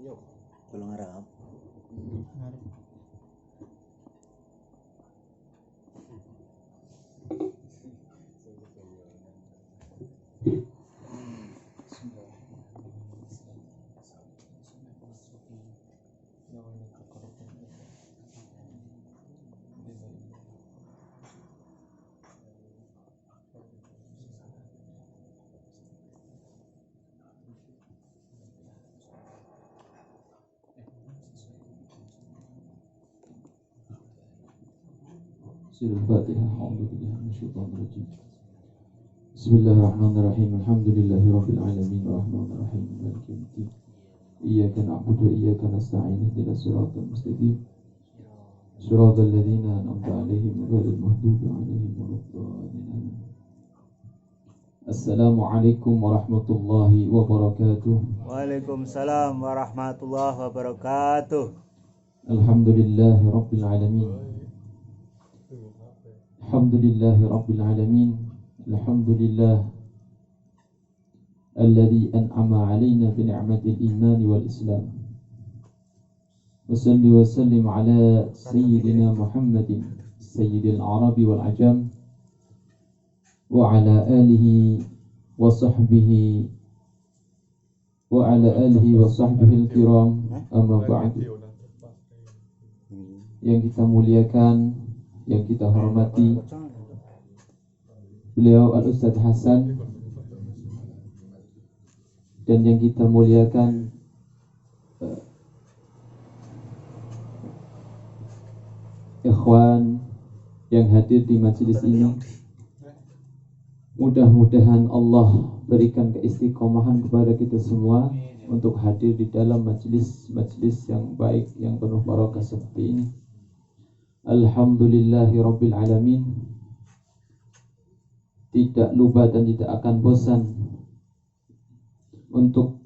Belum ngarap. Al-Fatihah. Bismillahirrahmanirrahim. Alhamdulillahirabbil alamin arrahmanir rahim maliki yaumiddin. Iyyaka na'budu wa iyyaka nasta'in ihdinas siratal mustaqim. Shiratal ladzina an'amta 'alaihim ghairil maghdubi 'alaihim waladdallin. Assalamualaikum warahmatullahi wabarakatuh. Waalaikumsalam warahmatullahi wabarakatuh. Alhamdulillahirabbil alamin. Alhamdulillahirabbil alamin. Alhamdulillah alladzi an'ama 'alaina bi ni'matil iman wal islam. Wa salli wa sallim ala sayyidina Muhammadin sayyidil arabi wal ajam wa ala alihi wa sahbihi wa ala alihi wa sahbihi al-kiram, amma ba'du. Yang kita muliakan, yang kita hormati, beliau Al-Ustadz Hasan, dan yang kita muliakan ikhwan yang hadir di majelis ini. Mudah-mudahan Allah berikan keistiqomahan kepada kita semua untuk hadir di dalam majelis yang baik, yang penuh barakah seperti ini. Alhamdulillahirabbil alamin. Tidak lupa dan tidak akan bosan untuk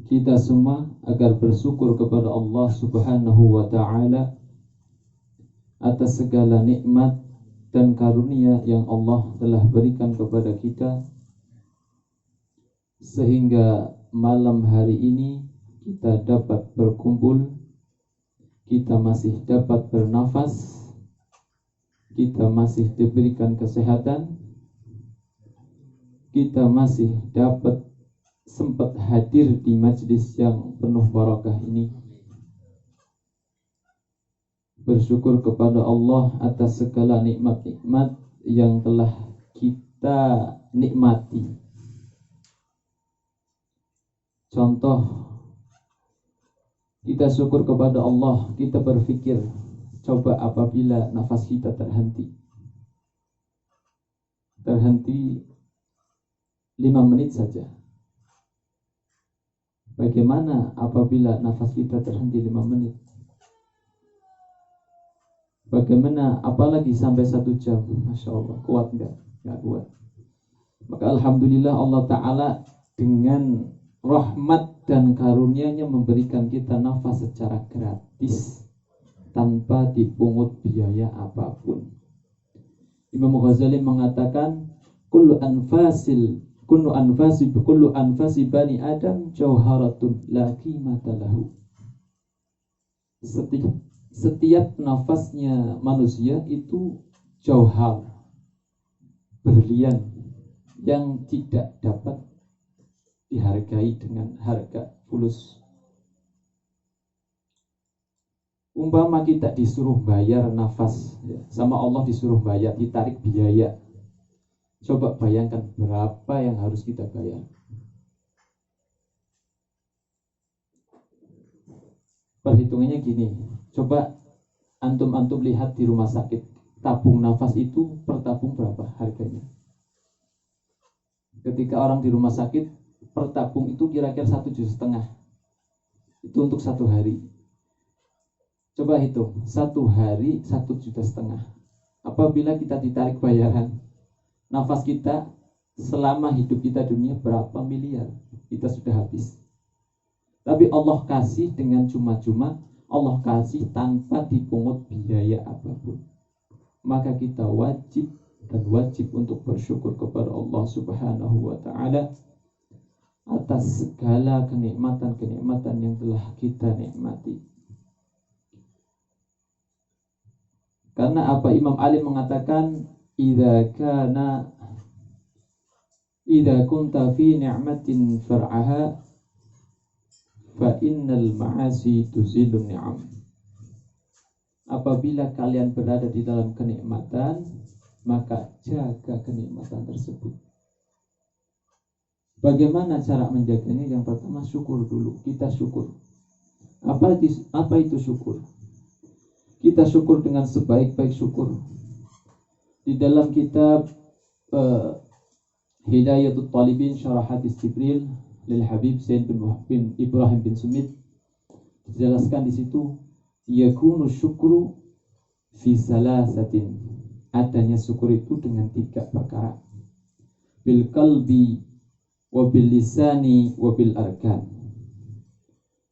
kita semua agar bersyukur kepada Allah Subhanahu wa ta'ala atas segala nikmat dan karunia yang Allah telah berikan kepada kita, sehingga malam hari ini kita dapat berkumpul, kita masih dapat bernafas, kita masih diberikan kesehatan, kita masih dapat sempat hadir di majlis yang penuh barakah ini. Bersyukur kepada Allah atas segala nikmat-nikmat yang telah kita nikmati. Contoh, kita syukur kepada Allah, kita berpikir, coba apabila nafas kita terhenti 5 menit saja. Bagaimana apabila nafas kita terhenti 5 menit? Bagaimana apalagi sampai 1 jam? Masya Allah, kuat enggak? Enggak kuat. Maka alhamdulillah Allah Ta'ala dengan rahmat dan karunia-Nya memberikan kita nafas secara gratis, tanpa dipungut biaya apapun. Imam Ghazali mengatakan, kullu anfasi bani Adam jauharatun la qimata lahu. Setiap nafasnya manusia itu jauhar, berlian yang tidak dapat dihargai dengan harga fulus. Umpama kita disuruh bayar nafas, sama Allah disuruh bayar, ditarik biaya. Coba bayangkan berapa yang harus kita bayar. Perhitungannya gini, coba antum lihat di rumah sakit, tabung nafas itu per tabung berapa harganya? Ketika orang di rumah sakit, per tabung itu kira-kira 1,5 juta. Itu untuk 1 hari. Coba hitung, 1 hari 1,5 juta. Apabila kita ditarik bayaran, nafas kita selama hidup kita dunia berapa miliar? Kita sudah habis. Tapi Allah kasih dengan cuma-cuma, Allah kasih tanpa dipungut biaya apapun. Maka kita wajib untuk bersyukur kepada Allah Subhanahu wa ta'ala atas segala kenikmatan-kenikmatan yang telah kita nikmati. Karena apa Imam Ali mengatakan, idza kunta fi ni'matin far'aha fa innal ma'asi tuzilun ni'am. Apabila kalian berada di dalam kenikmatan, maka jaga kenikmatan tersebut. Bagaimana cara menjaganya? Yang pertama, syukur dulu. Kita syukur. Apa itu syukur? Kita syukur dengan sebaik-baik syukur. Di dalam kitab Hidayatul Talibin Syarah Hadis Jibril lil Habib Zain bin Ibrahim bin Sumit, dijelaskan di situ, yakunu syukru fi salasatin. Adanya syukur itu dengan 3 perkara. Bil qalbi wa bil lisani wa bil arkan.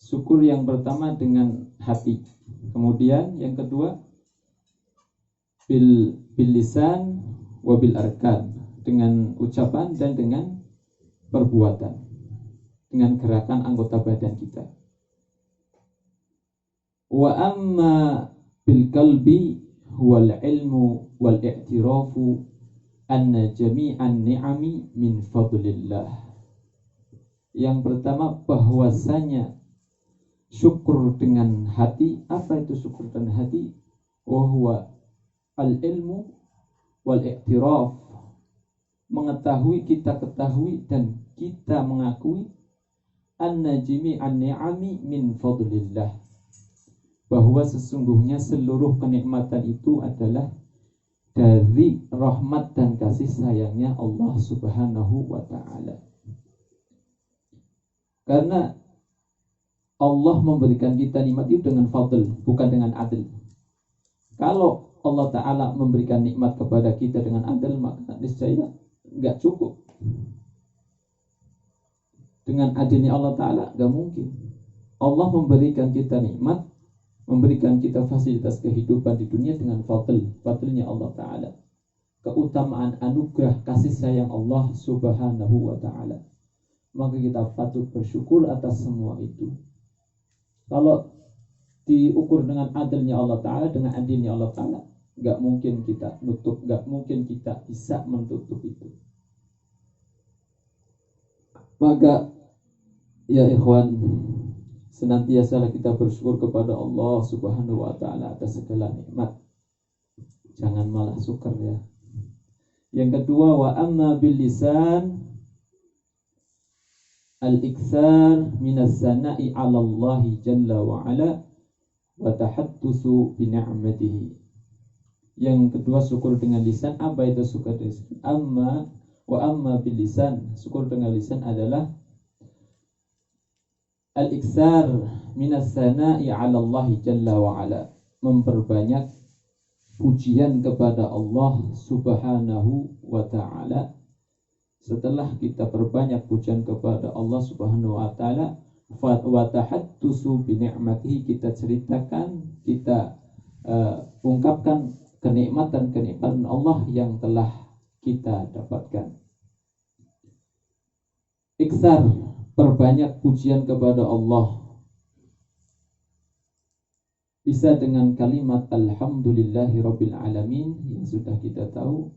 Syukur yang pertama dengan hati. Kemudian yang kedua bil lisan wa bil arkan, dengan ucapan dan dengan perbuatan, dengan gerakan anggota badan kita. Wa amma bil qalbi huwal ilmu wal i'tirafu anna jami'an ni'ami min fadlillah. Yang pertama, bahwasanya syukur dengan hati. Apa itu syukur dengan hati? Wa huwa al ilmu wal i'tiraf, mengetahui, kita ketahui dan kita mengakui, anna jami'an ni'ami min fadlillah, bahwa sesungguhnya seluruh kenikmatan itu adalah dari rahmat dan kasih sayangnya Allah Subhanahu wa ta'ala. Karena Allah memberikan kita nikmat itu dengan fadl, bukan dengan adil. Kalau Allah Ta'ala memberikan nikmat kepada kita dengan adil, maka niscaya nggak cukup. Dengan adilnya Allah Ta'ala nggak mungkin. Allah memberikan kita nikmat, memberikan kita fasilitas kehidupan di dunia dengan fadlnya Allah Ta'ala, keutamaan, anugerah, kasih sayang Allah Subhanahu wa Ta'ala. Maka kita patut bersyukur atas semua itu. Kalau diukur dengan adilnya Allah Ta'ala, dengan adilnya Allah Ta'ala, nggak mungkin kita nutup, nggak mungkin kita bisa menutup itu. Maka ya ikhwan, senantiasalah kita bersyukur kepada Allah Subhanahu wa Ta'ala atas segala nikmat. Jangan malah syukur ya. Yang kedua, wa amma bil lisan al-iktsar minas sana'i 'ala Allah jalla wa 'ala wa tahaddutsu bi ni'matihi. Yang kedua, syukur dengan lisan. Apa itu syukur dengan lisan? Amma bil lisan, syukur dengan lisan adalah al-iktsar minas sana'i 'ala Allah jalla wa 'ala, memperbanyak pujian kepada Allah Subhanahu wa ta'ala. Setelah kita perbanyak pujian kepada Allah Subhanahu wa ta'ala, wa tahaddusu bi ni'matihi, kita ceritakan, kita ungkapkan kenikmatan-kenikmatan Allah yang telah kita dapatkan. Iksar, perbanyak pujian kepada Allah, bisa dengan kalimat alhamdulillahi rabbil alamin yang sudah kita tahu,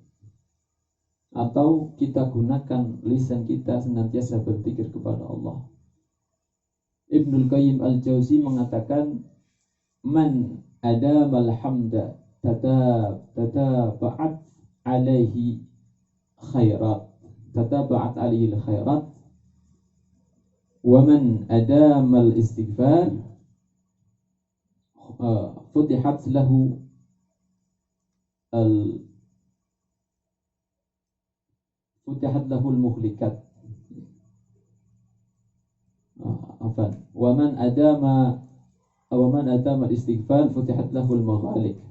atau kita gunakan lisan kita senantiasa berzikir kepada Allah. Ibnul Qayyim al-Jauzi mengatakan, man adamal hamda tataba'at alaihi khairat, wa man adamal istighfar futihat lahu al-muhlikat. Wa man adama al-istighfar futihat lahu al-maghalik.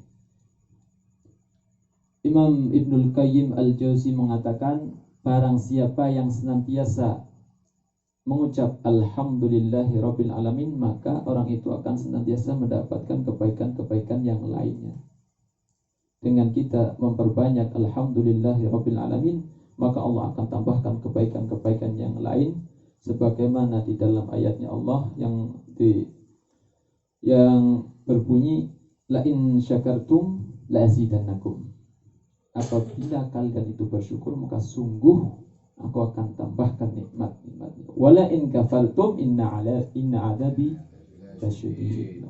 Imam Ibnul Qayyim al-Jauzi mengatakan, barang siapa yang senantiasa mengucap alhamdulillahi rabbil alamin, maka orang itu akan senantiasa mendapatkan kebaikan-kebaikan yang lainnya. Dengan kita memperbanyak alhamdulillahi rabbil alamin, maka Allah akan tambahkan kebaikan-kebaikan yang lain, sebagaimana di dalam ayatnya Allah yang berbunyi la in syakartum la azidannakum. Apabila kalian itu bersyukur, maka sungguh aku akan tambahkan nikmat-nikmatnya. Wala in kafartum inna adabi lasyadid.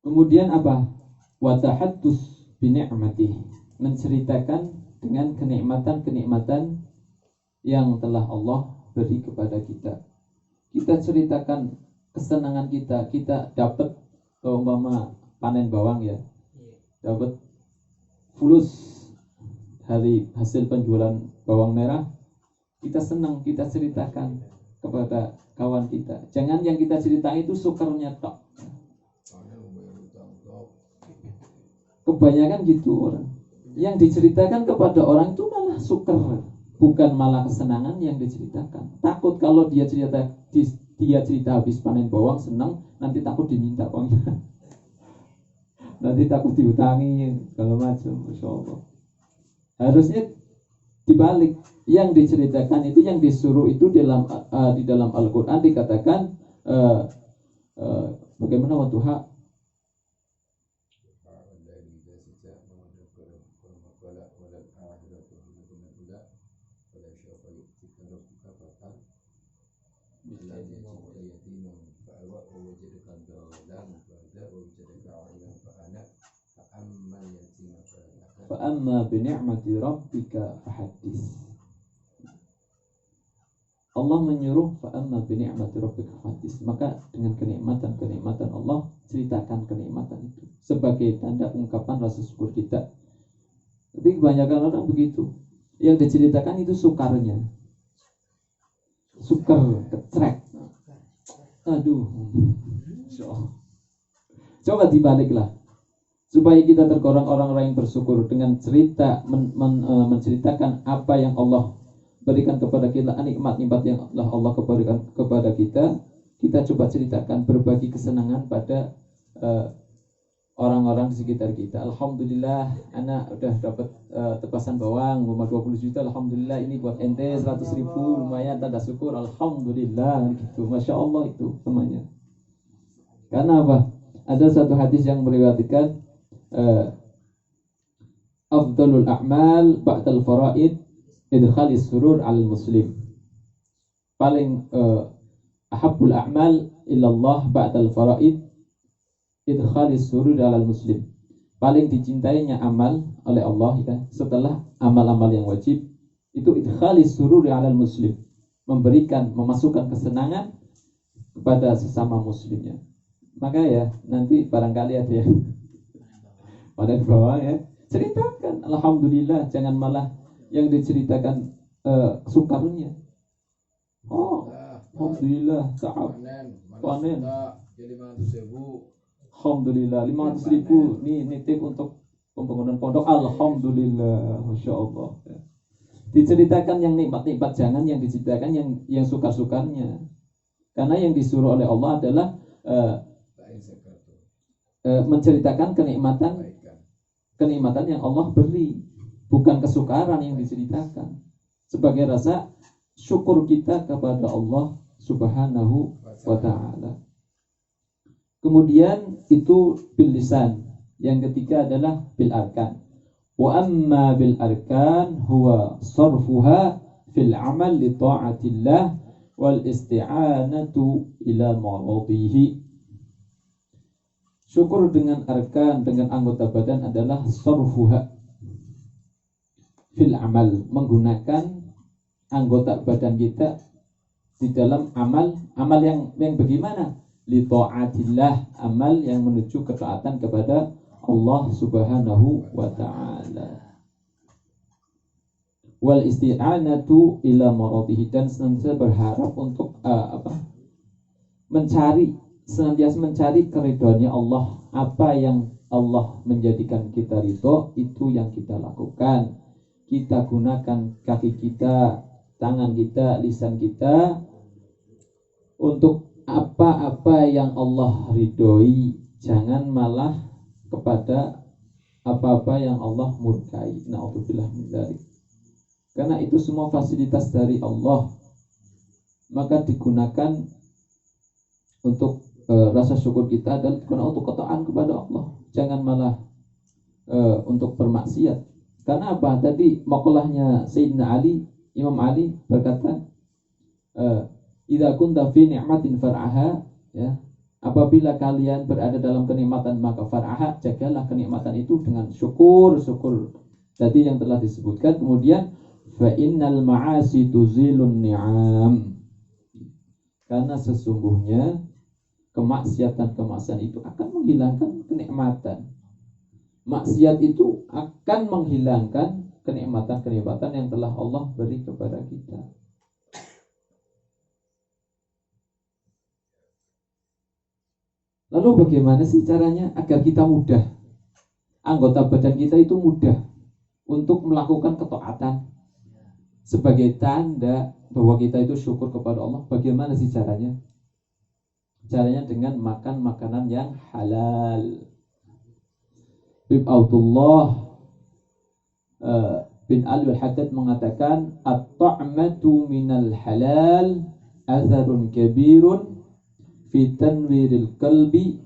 Kemudian apa? Wa tahaddus bi ni'matih, menceritakan dengan kenikmatan-kenikmatan yang telah Allah beri kepada kita. Kita ceritakan kesenangan kita dapat umpama panen bawang ya. Dapat fulus hari hasil penjualan bawang merah, kita senang, kita ceritakan kepada kawan kita. Jangan yang kita ceritakan itu sukarnya tok. Kebanyakan gitu orang. Yang diceritakan kepada orang itu malah sukar, bukan malah kesenangan yang diceritakan. Takut kalau dia cerita habis panen bawang senang, nanti takut diminta uangnya. Nanti takut diutangi segala macam. Masya Allah. Harusnya dibalik, yang diceritakan itu, yang disuruh itu di dalam Al-Quran dikatakan bagaimana Watuha fa'amma bini'mati rabbika fahaddits. Allah menyuruh fa'amma bini'mati rabbika fahaddits, maka dengan kenikmatan Allah ceritakan kenikmatan itu sebagai tanda ungkapan rasa syukur kita. Tapi kebanyakan orang begitu, yang diceritakan itu sukarnya, sukar, kecrek. Aduh, coba dibaliklah supaya kita tergolong orang-orang yang bersyukur dengan cerita menceritakan apa yang Allah berikan kepada kita, nikmat-nikmat yang Allah berikan kepada kita. Kita coba ceritakan, berbagi kesenangan pada orang-orang di sekitar kita. Alhamdulillah, anak udah dapat tepasan bawang 20 juta. Alhamdulillah, ini buat ente 100.000, lumayan, tanda syukur. Alhamdulillah, gitu. Masya Allah itu namanya. Karena apa? Ada satu hadis yang meriwayatkan afdalul a'mal ba'dal faraid idkhalis surur al muslim. Paling ahabbul a'mal illallah ba'dal faraid idkhalis surur al muslim. Paling dicintainya amal oleh Allah ya, setelah amal-amal yang wajib itu idkhalis surur al muslim, memasukkan kesenangan kepada sesama muslimnya. Maka ya nanti barangkali ada yang pada di bawah ya, ceritakan alhamdulillah, jangan malah yang diceritakan sukarnya. Oh, alhamdulillah sa'ab panen jadi 500.000. Alhamdulillah 500.000 nih nitip untuk pembangunan pondok. Alhamdulillah, masya Allah. Diceritakan yang nikmat-nikmat, jangan yang diceritakan yang sukar-sukarnya. Karena yang disuruh oleh Allah adalah menceritakan kenikmatan yang Allah beri, bukan kesukaran yang diceritakan, sebagai rasa syukur kita kepada Allah Subhanahu wa ta'ala. Kemudian itu bil lisan. Yang ketiga adalah bil arkan. Wa amma bil arkan huwa sarfuha fil amal li ta'atillah wal isti'anatu ila maradihi. Syukur dengan arkan, dengan anggota badan adalah sarfuha fil amal, menggunakan anggota badan kita di dalam amal yang bagaimana? Li ta'atillah, amal yang menuju ketaatan kepada Allah Subhanahu wa ta'ala. Wal isti'anatu ila maradihi, dan senantiasa berharap untuk senantiasa mencari keridhoannya Allah. Apa yang Allah menjadikan kita ridho, itu yang kita lakukan. Kita gunakan kaki kita, tangan kita, lisan kita untuk apa-apa yang Allah ridhoi. Jangan malah kepada apa-apa yang Allah murkai. Na'udzubillah min dzalik. Karena itu semua fasilitas dari Allah, maka digunakan untuk rasa syukur kita adalah digunakan untuk ketaatan kepada Allah. Jangan malah untuk bermaksiat. Karena apa? Tadi makalahnya Sayyidina Ali, Imam Ali berkata, idza kunta fi ni'matin far'aha, ya. Apabila kalian berada dalam kenikmatan maka far'aha, jagalah kenikmatan itu dengan syukur tadi yang telah disebutkan. Kemudian fa innal ma'asi tuzilun ni'am, karena sesungguhnya kemaksiatan itu akan menghilangkan kenikmatan. Maksiat itu akan menghilangkan kenikmatan yang telah Allah beri kepada kita. Lalu bagaimana sih caranya agar kita mudah, anggota badan kita itu mudah untuk melakukan ketaatan sebagai tanda bahwa kita itu syukur kepada Allah? Bagaimana sih caranya? Caranya dengan makan makanan yang halal. Ibn Abdullah bin Al-Haddad mengatakan, at-ta'matu minal halal atharun kabirun fi tanwiril qalbi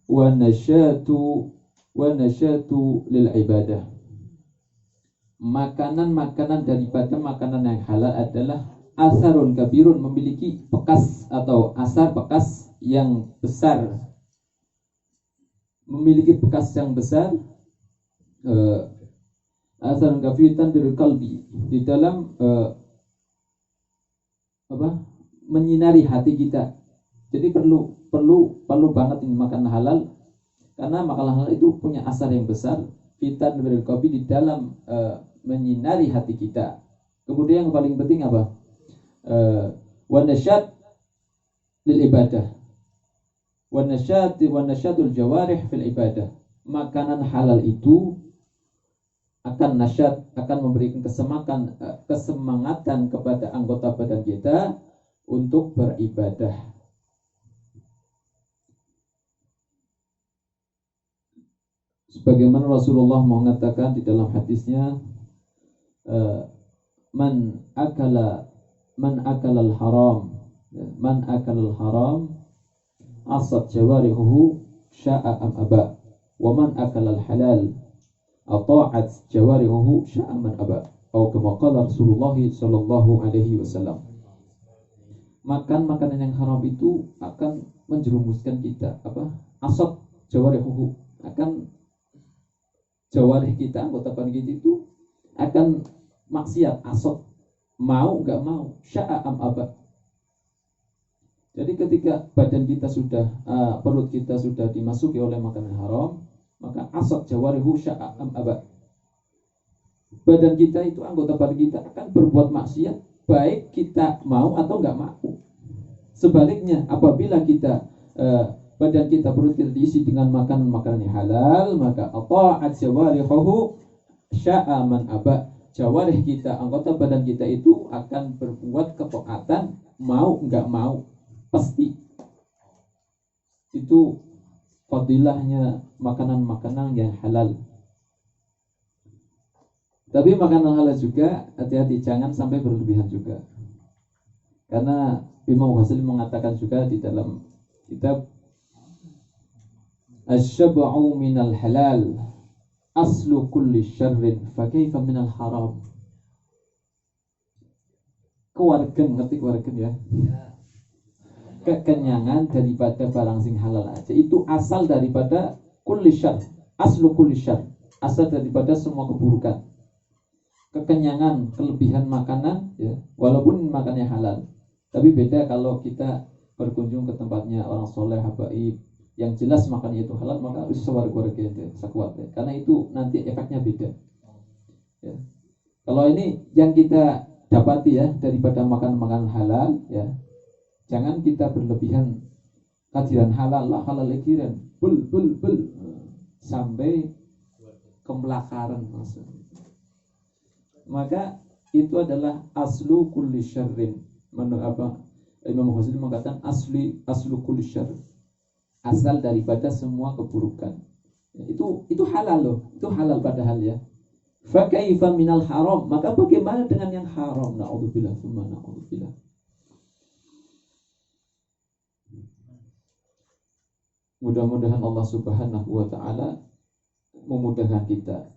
wa nasyatu lil ibadah. Makanan daripada makanan yang halal adalah asarun kabirun, memiliki bekas atau asar bekas yang besar, memiliki bekas yang besar. Asarun kabiran dari kalbi, di dalam menyinari hati kita. Jadi perlu banget ini makan halal, karena makanan halal itu punya asar yang besar, fitan dari kalbi, di dalam menyinari hati kita. Kemudian yang paling penting apa? Wa nasyat lil ibadah, wa nasyatul jawarih fil ibadah. Makanan halal itu akan nasyat, akan memberikan kesemangatan kepada anggota badan kita untuk beribadah. Sebagaimana Rasulullah mengatakan di dalam hadisnya, man akala al-haram, asad jawarihuhu sya'a am aba, wa man akala al-halal ata'at jawarihuhu sya'a man aba, atau kama qala Rasulullah sallallahu alaihi wasallam. Makan makanan yang haram itu akan menjerumuskan kita, asad jawarihuhu, akan jawarih kita, anggota badan kita itu akan maksiat, asad, mau enggak mau, sya'a am aba. Jadi ketika badan kita sudah perut kita sudah dimasuki oleh makanan haram, maka asad jawarihu sya'a am aba. Badan kita itu, anggota badan kita akan berbuat maksiat baik kita mau atau enggak mau. Sebaliknya, apabila kita badan kita, perut kita diisi dengan makanan-makanan yang halal, maka ata'at jawarihuhu sya'a man aba. Jawarih kita, anggota badan kita itu akan berbuat ketaatan, mau enggak mau, pasti. Itu fadilahnya makanan-makanan yang halal. Tapi makanan halal juga hati-hati, jangan sampai berlebihan juga. Karena Imam Ghazali mengatakan juga di dalam kitab Asy-syab'u minal halal aslu kulli syarrin fa kaifa minal haram. Kewargen, ngerti kewargen ya? Kekenyangan daripada barang sing halal aja itu asal daripada kulli syarr, aslu kulli syarr, asal daripada semua keburukan. Kekenyangan, kelebihan makanan ya, walaupun makannya halal. Tapi beda kalau kita berkunjung ke tempatnya orang soleh, habaib, yang jelas makannya itu halal, maka harus sabar-sabar sekuat ya. Karena itu nanti efeknya beda ya. Kalau ini yang kita dapati ya daripada makan halal ya, jangan kita berlebihan kadiran halal lah, halal legiran bul sampai kemelakaran maksudnya. Maka itu adalah aslu kulli syarrin. Menurut Imam Ghazali mengatakan aslu kulli syarrin, asal daripada semua keburukan. Itu halal loh, itu halal padahal ya. Fa kaifa minal haram? Maka bagaimana dengan yang haram? Na'udzubillah, tsumma na'udzubillah. Mudah-mudahan Allah Subhanahu wa taala memudahkan kita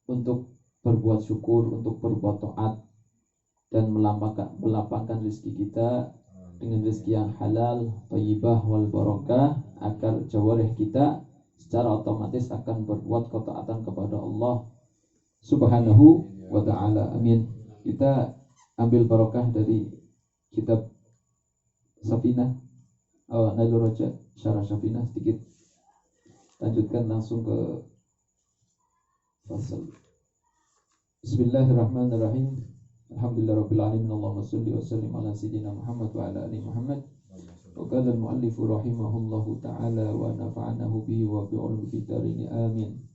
untuk berbuat syukur, untuk berbuat taat, dan melapangkan rezeki kita dengan rezeki yang halal, thayyibah wal barakah, agar jawarih kita secara otomatis akan berbuat ketaatan kepada Allah Subhanahu wa taala. Amin. Kita ambil barokah dari kitab Safinah Nailur Raja, Syarah Safinah sedikit. Lanjutkan langsung ke fasal. Bismillahirrahmanirrahim. Alhamdulillahirabbil alamin. Allahumma shalli wa sallim ala sayyidina Muhammad wa ala ali Muhammad. Wa qala al-muallif rahimahullahu ta'ala wa nafa'anahu bihi wa bi ulumi darini. Amin.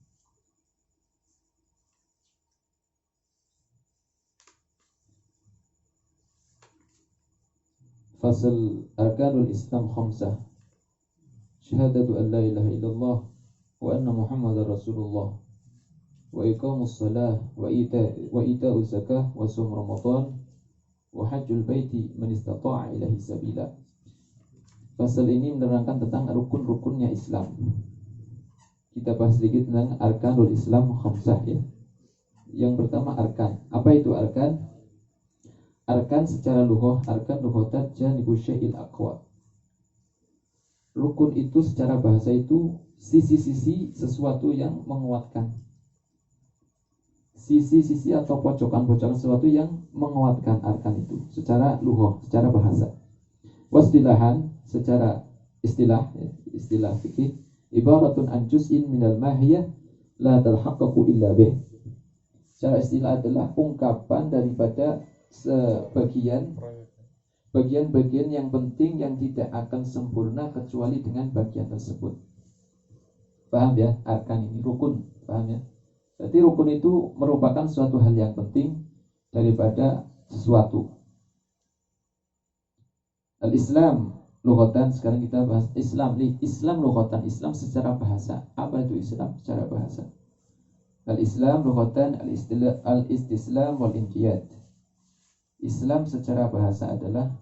Fasal arkanul Islam khamsah. Syahadatu an la ilaha illallah wa anna Muhammadar Rasulullah, wa iqamus salah wa ita'uz zakah wa shaum Ramadan wa hajjul baiti man istata'a ilaihi sabila. Fasal ini menerangkan tentang rukun-rukunnya Islam. Kita bahas sedikit tentang arkanul Islam khamsah ya. Yang pertama arkan. Apa itu arkan? Arkan secara lughah, arkan lughatan janibu syai'il aqwa. Rukun itu secara bahasa itu sisi-sisi sesuatu yang menguatkan. Sisi-sisi atau pojokan-pojokan sesuatu yang menguatkan arkan itu secara lughah, secara bahasa. Wastilahan, secara istilah, ya, istilah fikih, ibaratun an juz'in minal mahiyah la talhaqqu illa bih. Secara istilah adalah ungkapan daripada bagian-bagian yang penting yang tidak akan sempurna kecuali dengan bagian tersebut. Paham ya? Arkan ini rukun, paham ya? Jadi rukun itu merupakan suatu hal yang penting daripada sesuatu. Al-Islam lughatan, sekarang kita bahas Islam. Islam lughatan, Islam secara bahasa. Apa itu Islam secara bahasa? Al-Islam lughatan al-istislam wal inqiyad. Islam secara bahasa adalah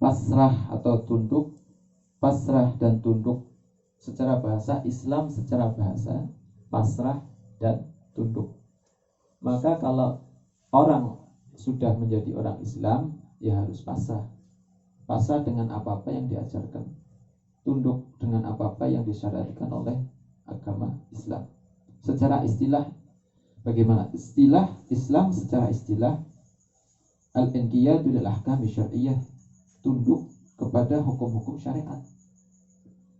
pasrah atau tunduk, pasrah dan tunduk. Secara bahasa, Islam secara bahasa pasrah dan tunduk. Maka kalau orang sudah menjadi orang Islam, ya harus pasrah. Pasrah dengan apa-apa yang diajarkan, tunduk dengan apa-apa yang disyariatkan oleh agama Islam. Secara istilah, bagaimana? Istilah Islam secara istilah al-inqiyadu lil ahkam syar'iyyah, tunduk kepada hukum-hukum syariat.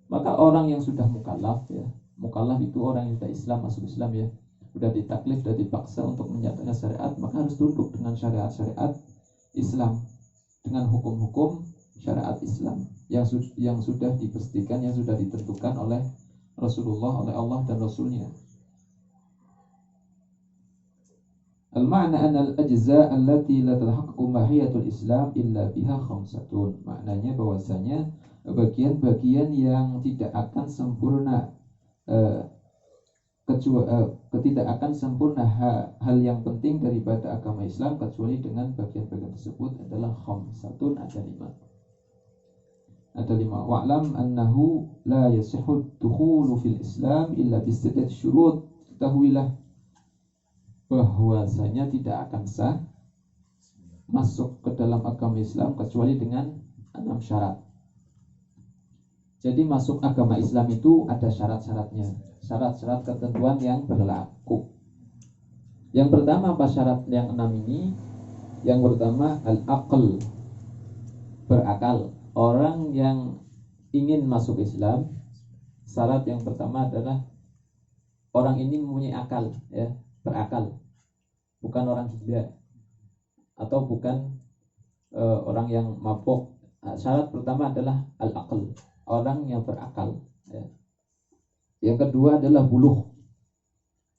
Maka orang yang sudah mukallaf ya, mukallaf itu orang yang sudah Islam, masuk Islam ya, sudah ditaklif, sudah dipaksa untuk menyatakan syariat, maka harus tunduk dengan syariat-syariat Islam, dengan hukum-hukum syariat Islam yang sudah dipastikan, yang sudah ditentukan oleh Rasulullah, oleh Allah dan Rasulnya. Al-ma'na anna al-ajza' allati la talhaqqu mahiyatul Islam illa biha khamsatun. Maknanya bahwasanya bagian-bagian yang tidak akan sempurna tidak akan sempurna hal yang penting daripada agama Islam kecuali dengan bagian-bagian tersebut adalah khamsatun, ada lima. Wa'lam annahu la yasihhu dukhulu fil Islam illa bi sittati syurut. Ketahuilah bahwasanya tidak akan sah masuk ke dalam agama Islam kecuali dengan 6 syarat. Jadi masuk agama Islam itu ada syarat-syaratnya, syarat-syarat ketentuan yang berlaku. Yang pertama apa syarat yang 6 ini? Yang pertama al-aql, berakal. Orang yang ingin masuk Islam, syarat yang pertama adalah orang ini mempunyai akal ya, berakal, bukan orang gila atau bukan orang yang mabuk. Syarat pertama adalah al-aql, orang yang berakal ya. Yang kedua adalah buluh.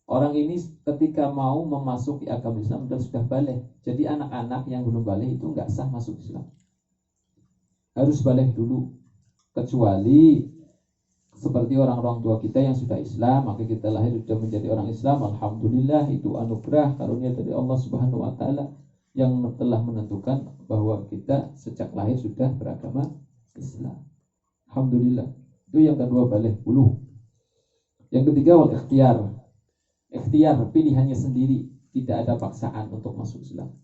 Orang ini ketika mau memasuki agama Islam sudah balik. Jadi anak-anak yang belum balik itu nggak sah masuk Islam, harus balik dulu, kecuali seperti orang-orang tua kita yang sudah Islam, maka kita lahir sudah menjadi orang Islam. Alhamdulillah, itu anugerah karunia dari Allah Subhanahu wa taala yang telah menentukan bahwa kita sejak lahir sudah beragama Islam. Alhamdulillah. Itu yang kedua, balik buluh. Yang ketiga, wal ikhtiar. Ikhtiar, pilihannya sendiri, tidak ada paksaan untuk masuk Islam.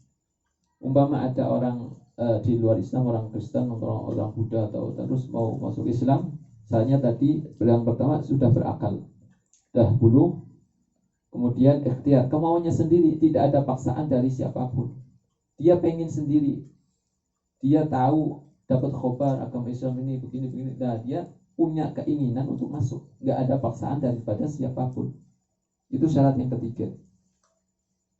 Umpama ada orang di luar Islam, orang Kristen, orang Buddha atau terus mau masuk Islam, misalnya tadi yang pertama sudah berakal, sudah buluh, kemudian ikhtiar, kemauannya sendiri, tidak ada paksaan dari siapapun. Dia pengen sendiri, dia tahu dapat khobar agama Islam ini begini, nah dia punya keinginan untuk masuk, nggak ada paksaan daripada siapapun. Itu syarat yang ketiga.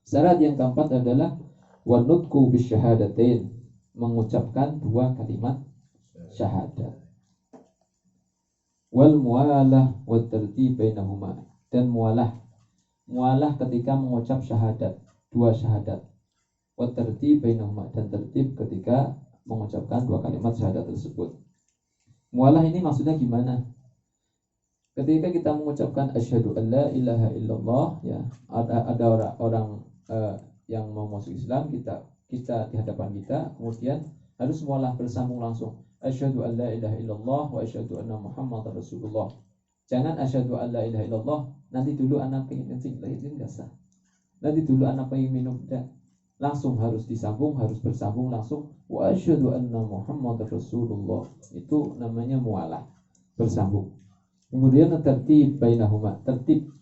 Syarat yang keempat adalah wanutku bisyahadatain, mengucapkan dua kalimat syahadat. Wal mualah wat tertib bainahuma, dan mualah ketika mengucap syahadat, dua syahadat. Wat tertib bainahuma, dan tertib ketika mengucapkan dua kalimat syahadat tersebut. Mualah ini maksudnya gimana? Ketika kita mengucapkan asyhadu an la ilaha illallah, ya, ada orang yang mau masuk Islam, kita di hadapan kita, kemudian harus mualah bersambung langsung. Asyhadu an la ilaha illallah wa asyhadu anna Muhammadar Rasulullah. Jangan asyhadu an la ilaha illallah, nanti dulu anak pengen kencing, itu enggak sah. Nanti dulu anak pengen minum, enggak. Langsung harus disambung, harus bersambung langsung. Wa asyhadu anna Muhammadar Rasulullah. Itu namanya mualah, bersambung. Kemudian tertib bainahuma, tertib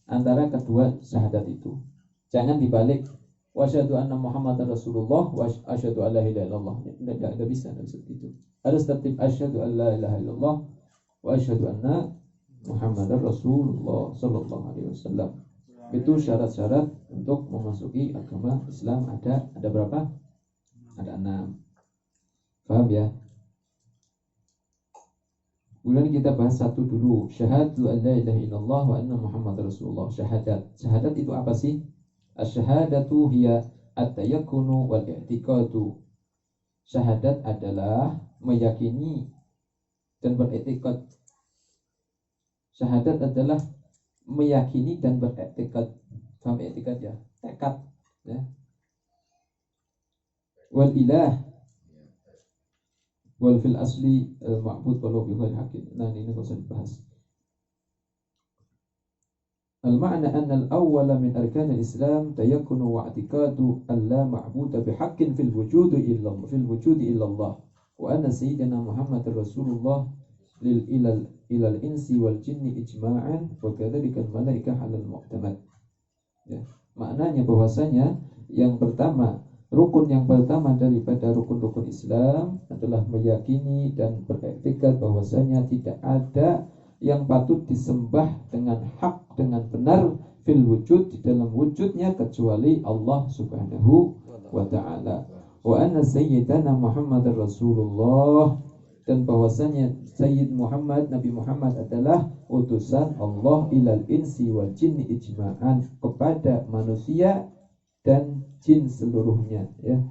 antara kedua syahadat itu. Jangan dibalik. Wa asyhadu anna Muhammadar Rasulullah wa asyhadu an la ilaha illallah. Enggak bisa seperti itu. Harus tertib asyhadu an la ilaha illallah wa asyhadu anna Muhammadar Rasulullah sallallahu alaihi wasallam. Itu syarat-syarat untuk memasuki agama Islam. Ada berapa? Ada 6. Paham ya? Kemudian kita bahas satu dulu. Syahadu an la ilaha illallah wa anna Muhammadar Rasulullah. Syahadat itu apa sih? Asyhadatu hiya at-tayakkunu wal i'tiqadu. Syahadat adalah meyakini dan beriktikad. Syahadat adalah meyakini dan beriktikad. Paham i'tikad ya? Tekad ya. Wal ilah wal fil asli ma'bud walau bi ghairi haqqin. Nah, ini enggak usah dibahas. Al-ma'na anna al-awwala min arkan al-islam tayakkunu wa i'tiqadu an la ma'buda bihaqqin fil wujudi illa Allah wa anna sayyidina Muhammadar Rasulullah ilal insi wal jinni ijma'an wa kadzalika al-malaikah 'alal mu'tamad. Ya, maknanya bahwasanya yang pertama, rukun yang pertama daripada rukun-rukun Islam adalah meyakini dan beriktikad bahwasanya tidak ada yang patut disembah dengan hak, dengan benar fil wujud, di dalam wujudnya, kecuali Allah Subhanahu wa ta'ala. Wa anna sayyidana Muhammadar Rasulullah, dan bahwasanya Sayyid Muhammad, Nabi Muhammad adalah utusan Allah ilal insi wal jinni ijma'an, kepada manusia dan jin seluruhnya ya.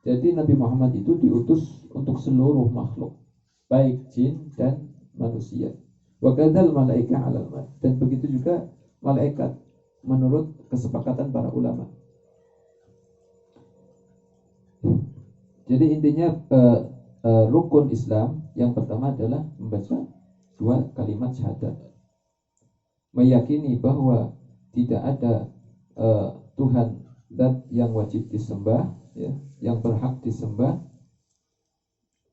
Jadi Nabi Muhammad itu diutus untuk seluruh makhluk, baik jin dan manusia. Wa kadzal malaika 'alal mal, dan begitu juga malaikat menurut kesepakatan para ulama. Jadi intinya rukun Islam yang pertama adalah membaca dua kalimat syahadat, meyakini bahwa tidak ada Tuhan dan yang wajib disembah ya, yang berhak disembah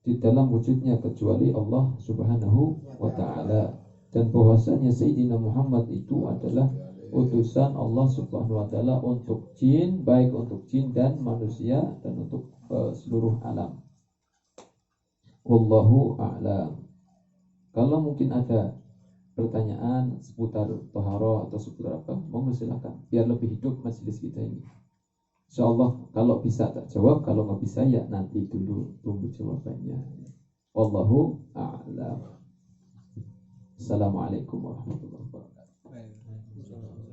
di dalam wujudnya kecuali Allah Subhanahu wa ta'ala, dan bahwasanya Sayyidina Muhammad itu adalah utusan Allah Subhanahu wa ta'ala untuk jin, baik untuk jin dan manusia, dan untuk seluruh alam. Wallahu a'lam. Kalau mungkin ada pertanyaan seputar taharah atau seputar apa, monggo silakan, biar lebih hidup majelis kita ini. Insyaallah kalau bisa tak jawab, kalau nggak bisa ya nanti dulu tunggu jawabannya. Wallahu a'lam. Assalamualaikum warahmatullahi wabarakatuh. Alhamdulillah,